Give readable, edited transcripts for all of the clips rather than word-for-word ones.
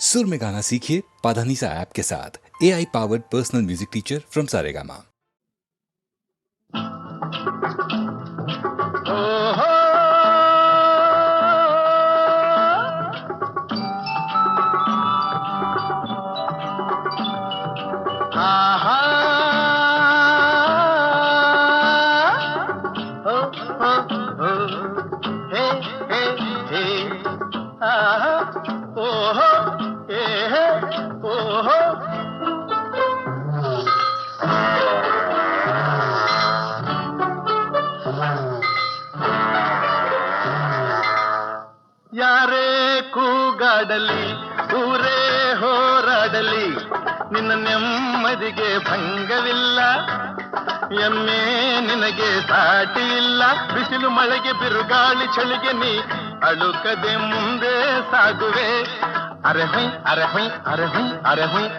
सुर में गाना सीखिए पाधानीसा ऐप के साथ। AI powered personal music teacher from Saregama. ಯಾರೇ ಕೂಗಾಡಲಿ ಊರೇ ಹೋರಾಡಲಿ ನಿನ್ನ ನೆಮ್ಮದಿಗೆ ಭಂಗವಿಲ್ಲ. ಎಮ್ಮೆ ನಿನಗೆ ಸಾಟಿ ಇಲ್ಲ. ಬಿಸಿಲು ಮಳೆಗೆ ಬಿರುಗಾಳಿ ಚಳಿಗೆ ನೀ ಅಳುಕದೆ ಮುಂದೆ ಸಾಗುವೆ. ಅರೆ ಹೊಯ್ ಅರೆ ಹೊಯ್ ಅರೆ ಹೊಯ್ ಅರೆ ಹೊಯ್.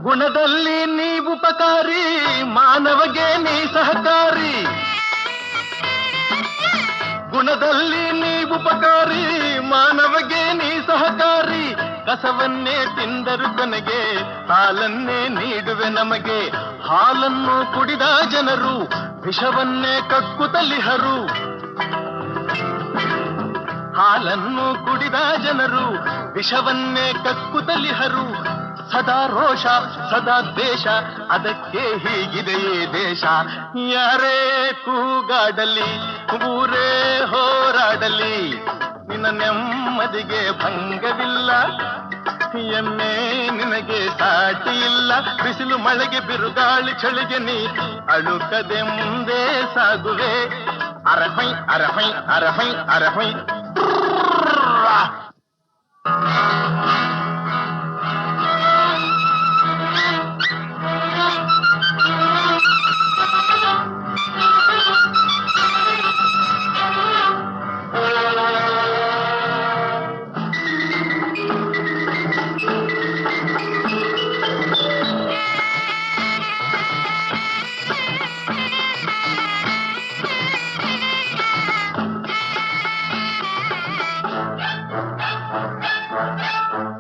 ಗುಣದಲ್ಲಿ ನೀ ಉಪಕಾರಿ, ಮಾನವಗೆ ನೀ ಸಹಕಾರಿ. ಗುಣದಲ್ಲಿ ನೀ ಉಪಕಾರಿ, ಮಾನವಗೆ ನೀ ಸಹಕಾರಿ. ಕಸವನ್ನೇ ತಿಂದರು ಕೊನೆಗೆ ಹಾಲನ್ನೇ ನೀಡುವೆ ನಮಗೆ. ಹಾಲನ್ನು ಕುಡಿದ ಜನರು ವಿಷವನ್ನೇ ಕಕ್ಕುತ್ತಲಿಹರು. ಹಾಲನ್ನು ಕುಡಿದ ಜನರು ವಿಷವನ್ನೇ ಕಕ್ಕುತ್ತಲಿಹರು. ಸದಾ ರೋಷ ಸದಾ ದ್ವೇಷ, ಅದಕ್ಕೆ ಹೀಗಿದೆಯೇ ದೇಶ. ಯಾರೇ ಕೂಗಾಡಲಿ ಊರೇ ಹೋರಾಡಲಿ ನಿನ್ನ ನೆಮ್ಮದಿಗೆ ಭಂಗವಿಲ್ಲ. ಎಮ್ಮೆ ನಿನಗೆ ಸಾಟಿ ಇಲ್ಲ. ಬಿಸಿಲು ಮಳೆಗೆ ಬಿರುಗಾಳಿ ಚಳಿಗೆ ನೀ ಅಳುಕದೆ ಮುಂದೆ ಸಾಗುವೆ. ಅರಹೊಯ್ ಅರಹೊಯ್ ಅರಹೊಯ್ ಅರಹೊಯ್.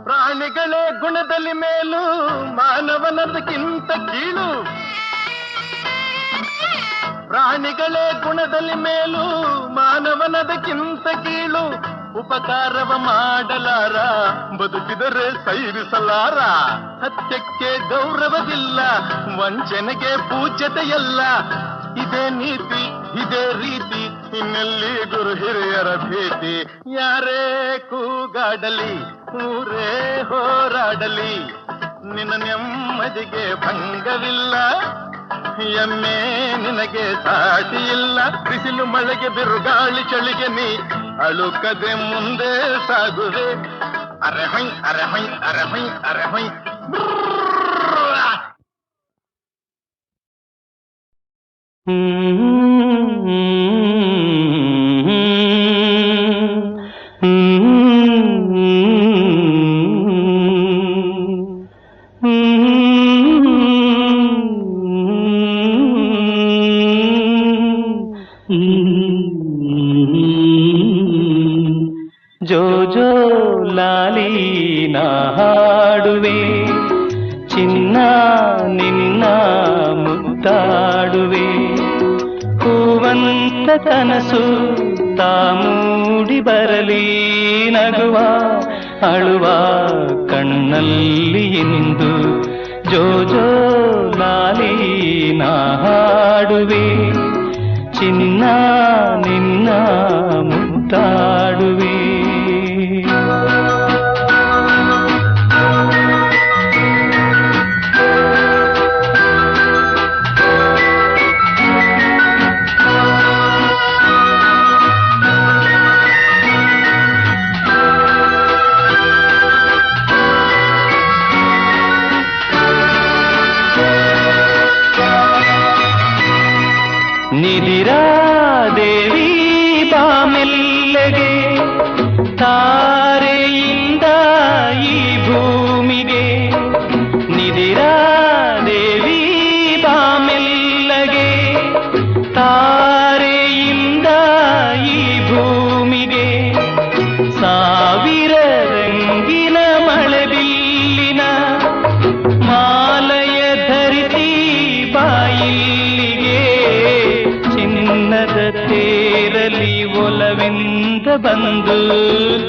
ಪ್ರಾಣಿಗಳೇ ಗುಣದಲ್ಲಿ ಮೇಲು, ಮಾನವನದಕ್ಕಿಂತ ಕೀಳು. ಪ್ರಾಣಿಗಳೇ ಗುಣದಲ್ಲಿ ಮೇಲು, ಮಾನವನದಕ್ಕಿಂತ ಕೀಳು. ಉಪಕಾರವ ಮಾಡಲಾರ, ಬದುಕಿದರೆ ಸೈರಿಸಲಾರ. ಸತ್ಯಕ್ಕೆ ಗೌರವವಿಲ್ಲ, ವಂಚನೆಗೆ ಪೂಜ್ಯತೆಯಲ್ಲ. ಇದೇ ನೀತಿ ಇದೇ ರೀತಿ, ಇನ್ನೆಲ್ಲಿ ಗುರು ಹಿರಿಯರ ಭೀತಿ. ಯಾರೇ ಕೂಗಾಡಲಿ ಊರೇ ಹೋರಾಡಲಿ ನಿನ್ನ ನೆಮ್ಮದಿಗೆ ಭಂಗವಿಲ್ಲ. ಎಮ್ಮೆ ನಿನಗೆ ಸಾಟಿ ಇಲ್ಲ. ಬಿಸಿಲು ಮಳೆಗೆ ಬಿರುಗಾಳಿ ಚಳಿಗೆ ನೀ ಅಳುಕದೆ ಮುಂದೆ ಸಾಗುವೆ. ಅರೆ ಹೊಯ್ ಅರೆ ಹೊಯ್ ಅರೆ ಹೊಯ್ ಅರೆ ಹೊಯ್. ಜೋ ಜೋ ಲಾಲಿ ನಾ ಹಾಡುವೆ, ಚಿನ್ನ ನಿನ್ನ ಮುತ್ತಾಡುವೆ. ಹೂವಂತ ಕನಸು ತಾ ಮೂಡಿ ಬರಲಿ, ನಗುವ ಅಳುವ ಕಣ್ಣಲ್ಲಿ ಇಂದು. ಜೋ ಜೋ ಲಾಲಿ ನಾ ಹಾಡುವೆ, ಚಿನ್ನ ನಿನ್ನ ಮುತ್ತಾಡುವೆ. ನಿದಿರಾ ದೇವಿ ಬಾಮೆಲ್ಲೆಗೆ ಬಂದು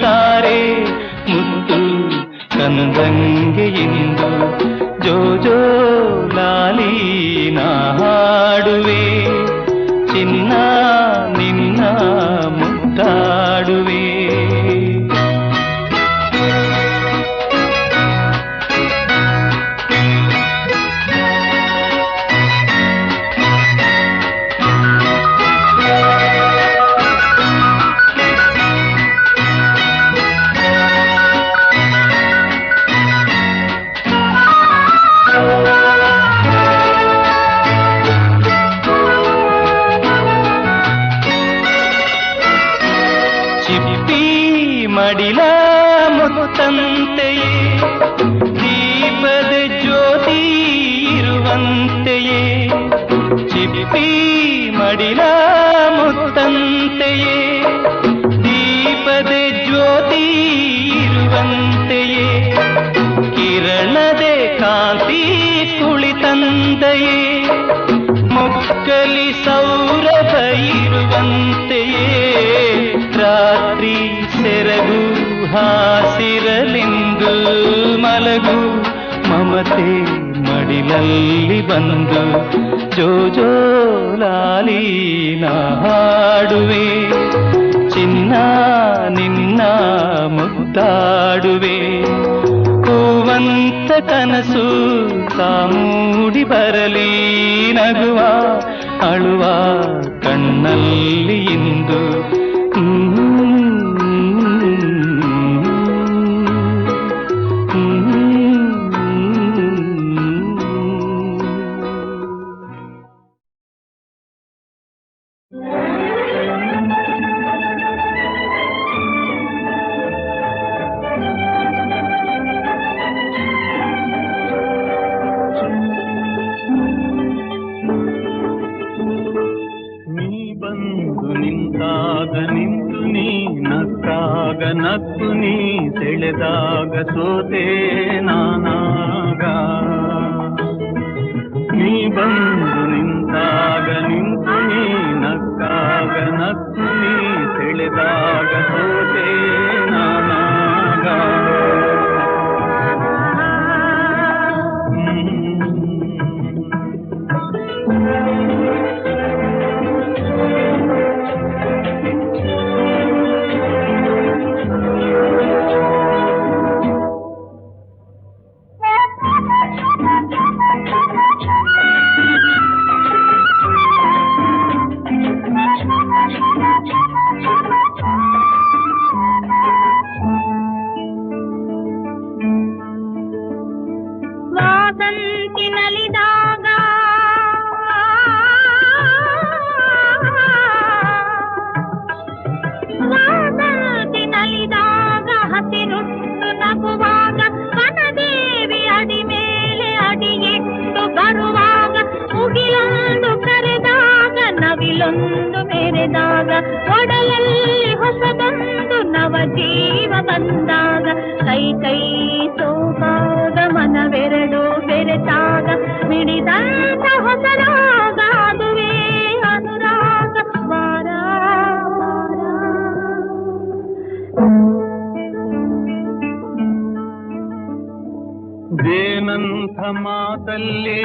ತಾರೆ ಮುತ್ತು ಕಂದಂಗೆ ಎಂದು ಜೋ ಜೋ ಲಾಲಿ ನಾ ಹಾಡುವೆ ಚಿನ್ನ ನಿನ್ನ ಮುದ್ದಾಡುವೆ. ಮಡಿಲ ಮುತ್ತಂತೆಯೇ ದೀಪದ ಜ್ಯೋತಿ ಇರುವಂತೆಯೇ ಚಿಪ್ಪಿ ಮಡಿಲ ಮುತ್ತಂತೆಯೇ ದೀಪದ ಜ್ಯೋತಿ ಇರುವಂತೆಯೇ ಕಿರಣದೆ ಕಾಂತಿ ಕುಳಿತಂತೆಯೇ ಮೊಕ್ಕಲಿ ಸೌರಭ ಇರುವಂತೆಯೇ ರಾತ್ರಿ ಸೆರಗು ಹಾಸಿರಲೆಂದು ಮಲಗು ಮಮತೆ ಮಡಿಲಲ್ಲಿ ಬಂದು ಜೋ ಜೋ ಲಾಲಿ ನಾ ಹಾಡುವೆ ಚಿನ್ನ ನಿನ್ನ ಮುದ್ದಾಡುವೆ. ಹೂವಂತ ಕನಸು ಕಾಮೂಡಿ ಬರಲಿ ನಗುವ ಅಳುವ ಕಣ್ಣಲ್ಲಿ ಇಂದು ನಕ್ಕು ನೀ ಸೆಳೆದಾಗ ಸೋತೆ ನಾನಾಗ ನೀ ಬಂದು ನಿಂತಾಗ ನಿಂತು ನೀ ನಕ್ಕಾಗ ನಕ್ಕು ನೀ ಸೆಳೆದಾಗ ಸೋತೆ ನಾನಾಗ ನವಿಲೊಂದು ಮೆರೆದಾಗ ಒಡಲಲ್ಲಿ ಹೊಸದೊಂದು ನವ ಜೀವ ಬಂದಾಗ ಕೈ ಕೈ ಸೋಪಾಗ ಮನವೆರಡು ಬೆರೆತಾಗ ಮಿಡಿದಂತ ಹೊಸರಾಗ ಅದುವೇ ಅನುರಾಗ ವಾರ ಜೇನಂಥ ಮಾತಲ್ಲಿ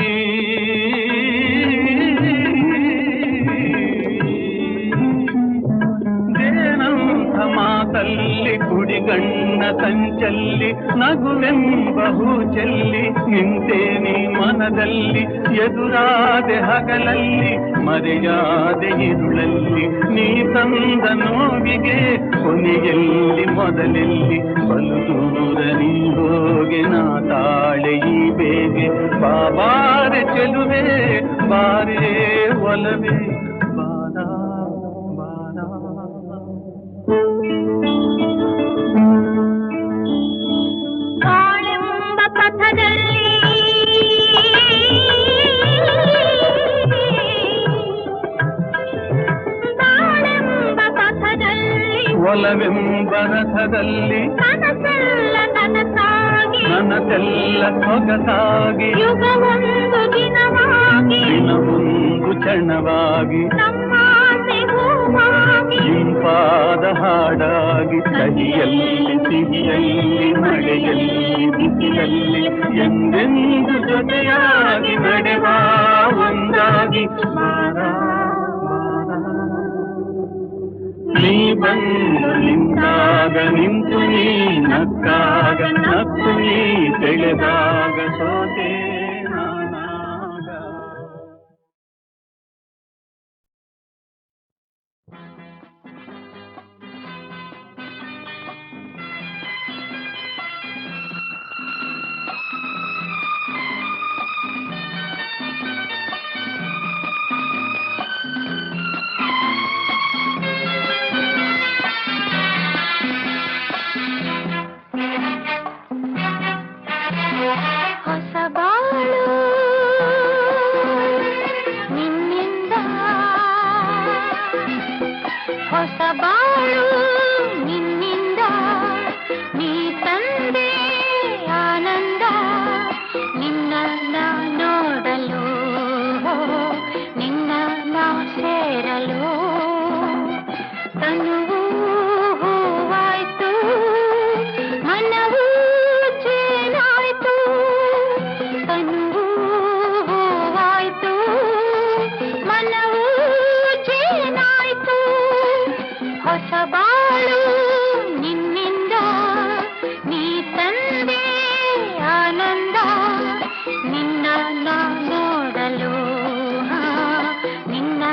ಮಾತಲ್ಲಿ ಕುಡಿಗಣ್ಣ ಸಂಚಲ್ಲಿ ನಗುವೆಂಬ ಹೂಚೆಲ್ಲಿ ನಿಂತೇನಿ ಮನದಲ್ಲಿ ಎದುರಾದೆ ಹಗಲಲ್ಲಿ ಮರೆಯಾದೆ ಇರುಳಲ್ಲಿ ನೀ ತಂದ ನೋವಿಗೆ ಕೊನೆಯಲ್ಲಿ ಮೊದಲೆಲ್ಲಿ ಬಲು ದೂರ ನೀ ಹೋಗೆ ನಾ ತಾಳೆ ಈ ಬೇಗೆ ಬಾಬಾರೆ ಚೆಲುವೆ ಬಾರೇ ಒಲವೇ ಬಾರಾ ಬಾರಾ ಕಾಳೆಂಬ ಪಥದಲ್ಲಿ ಬಾಳೆಂಬ ಪಥದಲ್ಲಿ ಒಲವೆಂಬ ರಥದಲ್ಲಿ ಕನಸೆಲ್ಲ ನನಸಾಗಿ ನನಸೆಲ್ಲ ಸೊಗಸಾಗಿ ಯುಗವೊಂದು ದಿನವಾಗಿ ದಿನವೊಂದು ಕ್ಷಣವಾಗಿ ನಮ್ಮಾಸೆ ಹೂವಾಗಿ ಇಂಪಾದ ಹಾಡಾಗಿ ಕಹಿಯಲ್ಲಿ ಸಿಹಿಯಲ್ಲಿ ಮಳೆಯಲ್ಲಿ ಬಿಸಿಲಲ್ಲಿ ಎಂದೆಂದು ಜೊತೆಯಾಗಿ ನಡೆವ ಒಂದಾಗಿ ನೀ ಬಂದು ನಿಂತಾಗ ನಿಂತು ನೀ ನಕ್ಕಾಗ ನಕ್ಕು ನೀ ಬೆಳೆದಾಗ ಸೋತೆ ನಾನಾಗ. ಬಾಳು ನಿನ್ನಿಂದ ನೀ ತಂದೆ ಆನಂದ ನಿನ್ನ ನೋಡಲು ನಿನ್ನ ಸೇರಲು ತನುವು ಹೂವಾಯ್ತು ಮನವು ಜೇನಾಯ್ತು ತನುವು ಹೂವಾಯ್ತು ಮನವು ಜೇನಾಯ್ತು ಹೊಸ ಬಾಳು ನಿನ್ನಿಂದ ನೀ ತಂದೆ ಆನಂದ ನಿನ್ನ ನೋಡಲು ನಿನ್ನ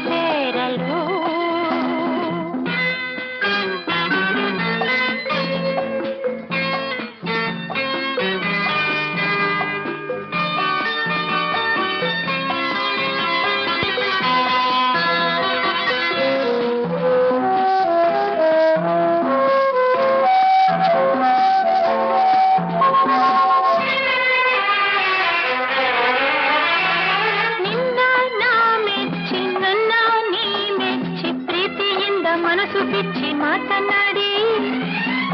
ಸೇರಲು ಮನಸ್ಸು ಬಿಚ್ಚಿ ಮಾತನಾಡಿ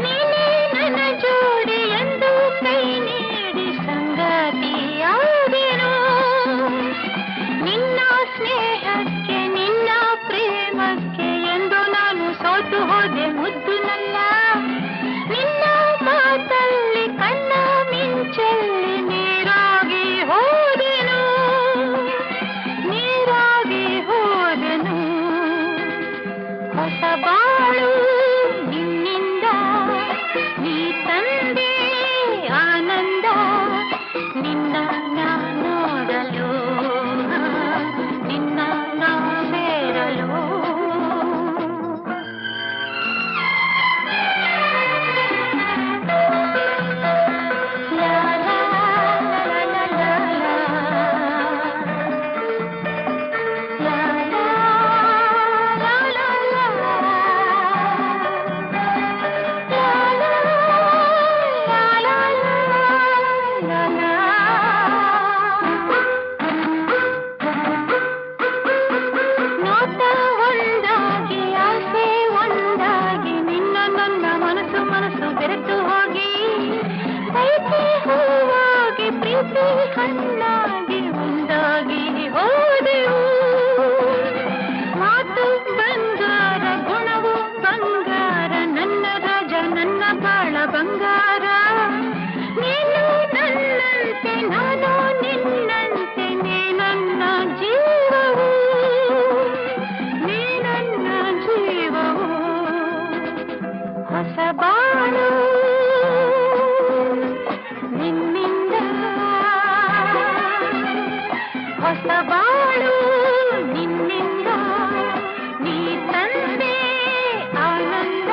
ನೀನೇ ನನ್ನ ಜೋಡಿ ಎಂದು ಕೈ ನೀಡಿ ಸಂಗತಿಯಾದೆನು ನಿನ್ನ ಸ್ನೇಹಕ್ಕೆ ನಿನ್ನ ಪ್ರೇಮಕ್ಕೆ ಎಂದು ನಾನು ಸೋತು ಹೋದೆ ಮುದ್ದು ನನ್ನ ನಿನ್ನ ಮಾತಲ್ಲಿ ಕಣ್ಣ ಮಿಂಚಲ್ಲಿ ನೀರಾಗಿ ಹೋದೆನು ನೀರಾಗಿ ಹೋದೆನು ಹೊಸ ಬಾಳು ನಿನ್ನಿಂದ ನೀ ತಂದೆ ಆನಂದ ನಿನ್ನ ನೋಡಲು ನಿನ್ನ ಸೇರಲು ನೋಟ ಒಂದಾಗಿ ಆಸೆ ಒಂದಾಗಿ ನಿನ್ನ ನನ್ನ ಮನಸ್ಸು ಮನಸ್ಸು ಬೆರೆತು ಹೋಗಿ ಬಯಕೆ ಹೂವಾಗಿ ಪ್ರೀತಿ ಹಣ್ಣಾಗಿ ಒಂದಾಗಿ ಹೋದೆವು ಮಾತು ಬಂಗಾರ ಗುಣವು ಬಂಗಾರ ನನ್ನ ರಾಜ ನನ್ನ ಬಾಳ ಬಂಗಾರ ನೀನು ನನ್ನಂತೆ ನಾನು ನಿನ್ನಂತೆ ನೀ ನನ್ನ ಜೀವವು ನೀ ನನ್ನ ಜೀವವು ಹೊಸ ಬಾಳು ನಿನ್ನಿಂದ ಹೊಸ ಬಾಳು ನಿನ್ನಿಂದ ನೀ ತಂದೆ ಆನಂದ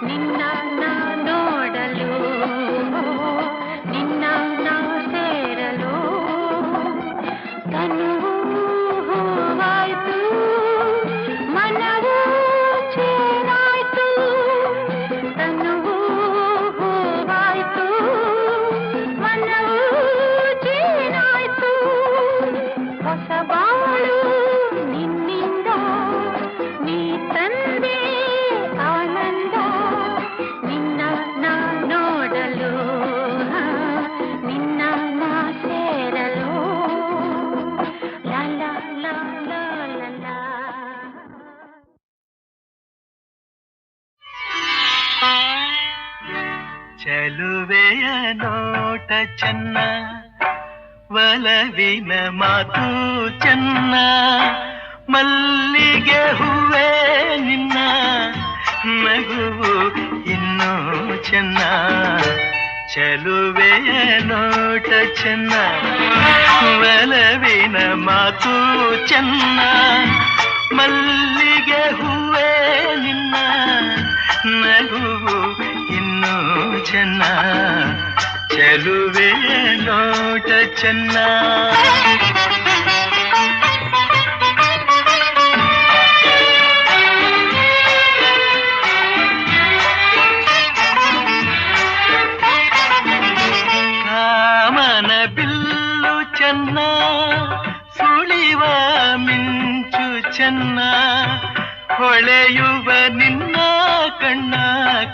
ನಿನ್ನ ನೋಡಲು ನಿನ್ನ ಸೇರಲು ತನುವು ಹೂವಾಯ್ತು ಮನವು ಚೇನಾಯ್ತು ತನುವು ಹೂವಾಯ್ತು ಮನವು ಚೇನಾಯ್ತು ಹೊಸ ಬಾಳು ನಿನ್ನಿಂದ ನೀ ತಂದೆ ಆನಂದ ನಿನ್ನ ಚೆಲುವೆಯ ನೋಟ ಚೆನ್ನ, ಒಲವಿನ ಮಾತು ಚೆನ್ನ, ಮಲ್ಲಿಗೆ ಹೂವೇ ನಿನ್ನ ನಗುವು ಇನ್ನೂ ಚೆನ್ನ. ಚೆಲುವೆಯ ನೋಟ ಚೆನ್ನ, ಒಲವಿನ ಮಾತು ಚೆನ್ನ, ಮಲ್ಲಿಗೆ ಹೂವೇ ನಿನ್ನ ನಗುವು ಇನ್ನೂ ಚೆನ್ನ. ಚೆಲುವೆಯ ನೋಟ ಚೆನ್ನ. ಕಾಮನ ಬಿಲ್ಲು ಚೆನ್ನ, ಸುಳಿವ ಮಿಂಚು ಚೆನ್ನ, ಹೊಳೆಯುವ ನಿನ್ನ ಕಣ್ಣ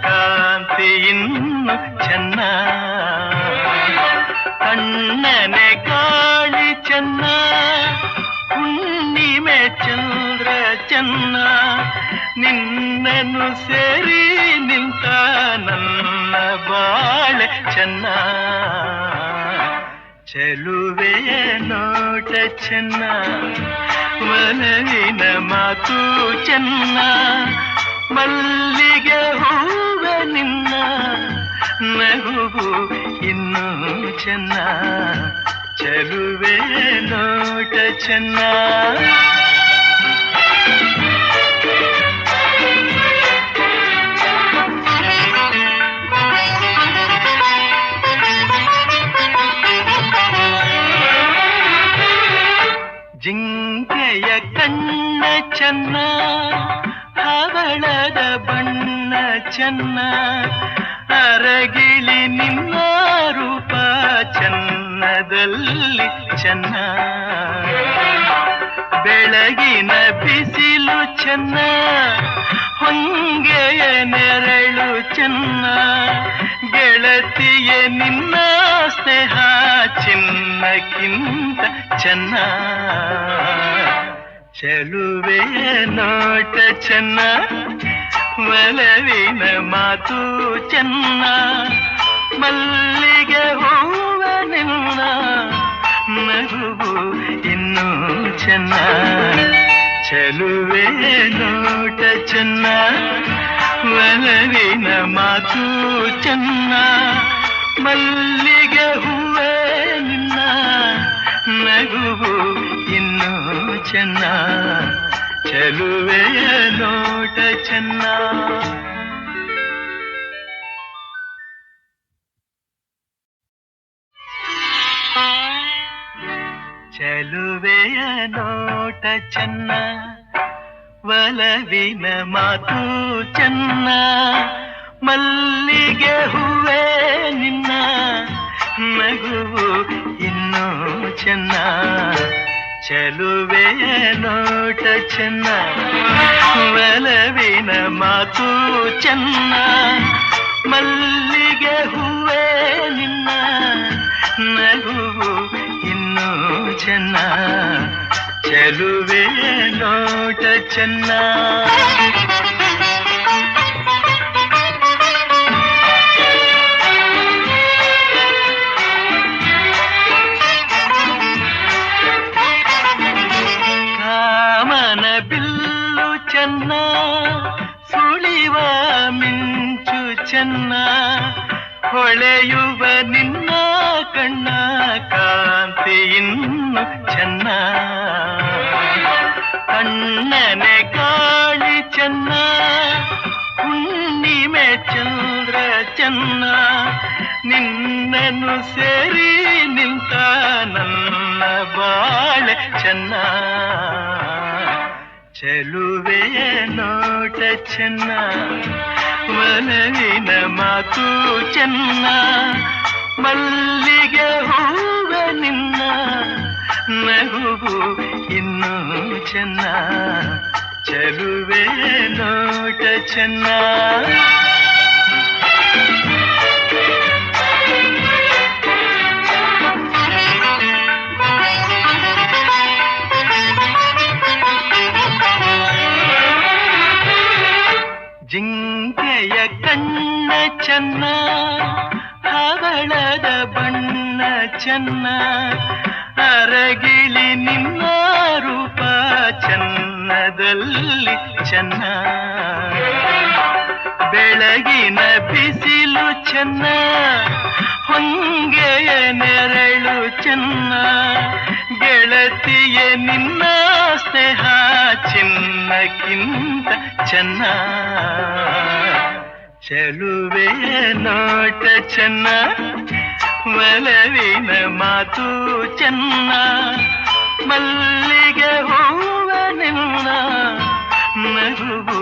ಕಾಂತಿ ಇನ್ನು ಚೆನ್ನ. ಕಣ್ಣನೆ ಕಾಳಿ ಚೆನ್ನ, ಹುಣ್ಣಿಮೆ ಚಂದ್ರ ಚೆನ್ನ, ನಿನ್ನನ್ನು ಸೇರಿ ನಿಂತ ನನ್ನ ಬಾಳೆ ಚೆನ್ನ. ಚೆಲುವೆಯ ನೋಟ ಚೆನ್ನ, ಒಲವಿನ ಮಾತು ಚೆನ್ನ, ಮಲ್ಲಿಗೆ ಹೂವ ನಿನ್ನ ನಗುವು ಇನ್ನೂ ಚೆನ್ನ. ಚೆಲುವೆಯ ನೋಟ ಚೆನ್ನ. ಜಿಂಕೆಯ ಕಣ್ಣ ಚೆನ್ನ, ಹವಳದ ಬಣ್ಣ ಚೆನ್ನ, ಅರಗಿಳಿ ನಿನ್ನ ರೂಪ ಚೆನ್ನದಲ್ಲಿ ಚೆನ್ನ. ಬೆಳಗಿನ ಬಿಸಿಲು ಚೆನ್ನ, ಹೊಂಗೆಯ ನೆರಳು ಚೆನ್ನ, ಗೆಳತಿಯ ನಿನ್ನ ಸ್ನೇಹ ಚಿನ್ನಕ್ಕಿಂತ ಚೆನ್ನ. ಚೆಲುವೆಯ ನೋಟ ಚೆನ್ನ, ಒಲವಿನ ಮಾತು ಚೆನ್ನ, ಮಲ್ಲಿಗೆ ಹೂವ ನಿನ್ನ ನಗುವು ಇನ್ನೂ ಚೆನ್ನ. ಚೆಲುವೆಯ ನೋಟ ಚೆನ್ನ, ಒಲವಿನ ಮಾತು ಚೆನ್ನ, ಮಲ್ಲಿಗೆ ಹೂವ ನಿನ್ನ ನಗುವು ಇನ್ನೂ ಚೆನ್ನ. ಚೆಲುವೆಯ ನೋಟ ಚೆನ್ನ. ಚೆಲುವೆಯ ನೋಟ ಚೆನ್ನ, ಒಲವಿನ ಮಾತು ಚೆನ್ನ, ಮಲ್ಲಿಗೆ ಹೂವೇ ನಿನ್ನ ನಗುವು ಇನ್ನೂ ಚೆನ್ನ. ಚೆಲುವೆಯ ನೋಟ ಚೆನ್ನ, ಒಲವಿನ ಮಾತು ಚೆನ್ನ, ಮಲ್ಲಿಗೆ ಹೂವೇ ನಿನ್ನ ನಗುವು ಇನ್ನೂ ಚೆನ್ನ. ಚೆಲುವೆಯ ನೋಟ ಚೆನ್ನ. ಕಾಮನ ಬಿಲ್ಲು ಚೆನ್ನ, ಸುಳಿವ ಮಿಂಚು ಚೆನ್ನ, ಹೊಳೆಯುವ ನಿನ್ನ ಕಣ್ಣ ಕಾಂತಿ ಇನ್ನು ಚೆನ್ನ. ಕಣ್ಣನೆ ಕಾಳಿ ಚೆನ್ನ, ಹುಣ್ಣಿಮೆ ಚಂದ್ರ ಚೆನ್ನ, ನಿನ್ನನ್ನು ಸೇರಿ ನಿಂತ ನನ್ನ ಬಾಳೆ ಚೆನ್ನ. ಚೆಲುವೆಯ ನೋಟ ಚೆನ್ನ, ಒಲವಿನ ಮಾತು ಚೆನ್ನ, ಮಲ್ಲಿಗೆ ಹೂವ ನಿನ್ನ ನಗುವು ಇನ್ನೂ ಚೆನ್ನ. ಚೆಲುವೆಯ ನೋಟ ಚೆನ್ನ. ಜಿಂಕೆಯ ಕಣ್ಣ ಚೆನ್ನ, ಹವಳದ ಬಣ್ಣ ಚೆನ್ನ, ಅರಗಿಳಿ ನಿನ್ನ ರೂಪ ಚೆನ್ನದಲ್ಲಿ ಚೆನ್ನ, ಬೆಳಗಿನ ಬಿಸಿಲು ಚೆನ್ನ, ಹೊಂಗೆಯ ನೆರಳು ಚೆನ್ನ, ಗೆಳತಿಯ ನಿನ್ನ ಸ್ನೇಹ ಚಿನ್ನಕ್ಕಿಂತ ಚೆನ್ನ, ಚೆಲುವೆಯ ನೋಟ ಚೆನ್ನ, ಒಲವಿನ ಮಾತು ಚೆನ್ನ, ಮಲ್ಲಿಗೆ ಹೂವ ನಿನ್ನ ನಗುವು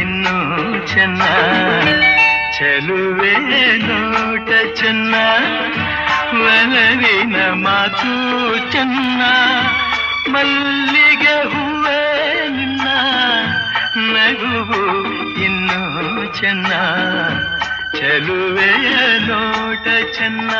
ಇನ್ನೂ ಚೆನ್ನ, ಚೆಲುವೆಯ ನೋಟ ಚೆನ್ನ, ಒಲವಿನ ಮಾತು ಚೆನ್ನ, ಮಲ್ಲಿಗೆ ಹೂವೇ ನಿನ್ನ ನಗುವು ಇನ್ನೂ ಚೆನ್ನ, ಚೆಲುವೆಯ ನೋಟ ಚೆನ್ನ.